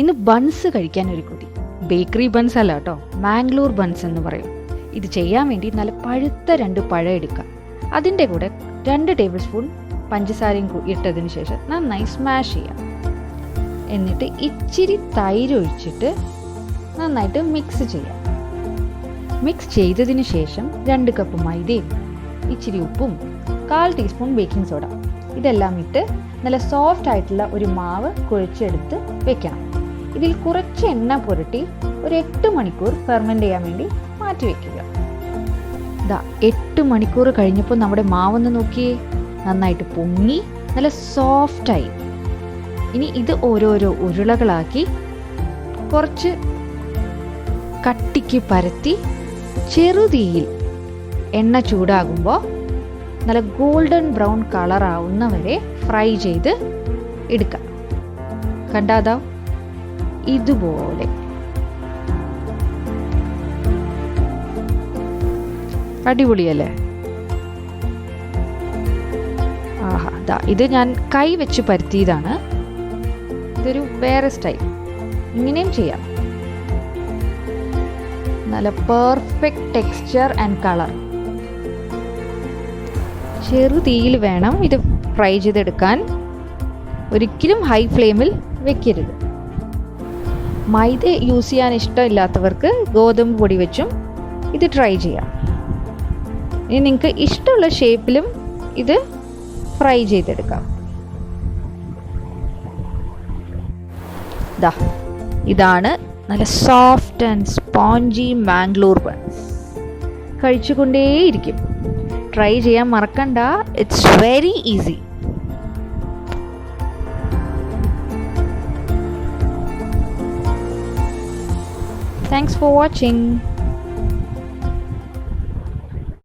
ഇന്ന് ബൺസ് കഴിക്കാൻ ഒരു കൊതി. ബേക്കറി ബൺസ് അല്ല കേട്ടോ, മാംഗ്ലൂർ ബൺസ് എന്ന് പറയും. ഇത് ചെയ്യാൻ വേണ്ടി നല്ല പഴുത്ത 2 പഴം എടുക്കുക. അതിൻ്റെ കൂടെ 2 ടേബിൾ സ്പൂൺ പഞ്ചസാരയും ഇട്ടതിന് ശേഷം നന്നായി സ്മാഷ് ചെയ്യാം. എന്നിട്ട് ഇച്ചിരി തൈര് ഒഴിച്ചിട്ട് നന്നായിട്ട് മിക്സ് ചെയ്യാം. മിക്സ് ചെയ്തതിന് ശേഷം 2 കപ്പ് മൈദയും ഇച്ചിരി ഉപ്പും 1/4 ടീസ്പൂൺ ബേക്കിംഗ് സോഡ ഇതെല്ലാം ഇട്ട് നല്ല സോഫ്റ്റ് ആയിട്ടുള്ള ഒരു മാവ് കുഴച്ചെടുത്ത് വെക്കണം. ഇതിൽ കുറച്ച് എണ്ണ പുരട്ടി ഒരു 8 മണിക്കൂർ ഫെർമെൻറ്റ് ചെയ്യാൻ വേണ്ടി മാറ്റി വെക്കുക. 8 മണിക്കൂർ കഴിഞ്ഞപ്പോൾ നമ്മുടെ മാവൊന്ന് നോക്കിയേ, നന്നായിട്ട് പൊങ്ങി നല്ല സോഫ്റ്റായി. ഇനി ഇത് ഓരോരോ ഉരുളകളാക്കി കുറച്ച് കട്ടിക്ക് പരത്തി ചെറുതീയിൽ എണ്ണ ചൂടാകുമ്പോൾ നല്ല ഗോൾഡൻ ബ്രൗൺ കളർ ആവുന്നവരെ ഫ്രൈ ചെയ്ത് എടുക്കാം. കണ്ടാതാ ഇതുപോലെ. അടിപൊളിയല്ലേ? ആഹാ, ഇത് ഞാൻ കൈ വെച്ച് പരത്തിയതാണ്. ഇതൊരു വേറെ സ്റ്റൈൽ. ഇങ്ങനെയും ചെയ്യാം. നല്ല പെർഫെക്റ്റ് ടെക്സ്ചർ ആൻഡ് കളർ. ചെറു തീയിൽ വേണം ഇത് ഫ്രൈ ചെയ്തെടുക്കാൻ. ഒരിക്കലും ഹൈ ഫ്ലെയിമിൽ വെക്കരുത്. മൈദ യൂസ് ചെയ്യാൻ ഇഷ്ടമില്ലാത്തവർക്ക് ഗോതമ്പ് പൊടി വെച്ചും ഇത് ട്രൈ ചെയ്യാം. ഇനി നിങ്ങൾക്ക് ഇഷ്ടമുള്ള ഷേപ്പിലും ഇത് ഫ്രൈ ചെയ്തെടുക്കാം. ഇതാണ് നല്ല soft and spongy Mangalore buns. കഴിച്ചുകൊണ്ടേയിരിക്കും. ട്രൈ ചെയ്യാൻ മറക്കണ്ട. It's very easy. Thanks for watching.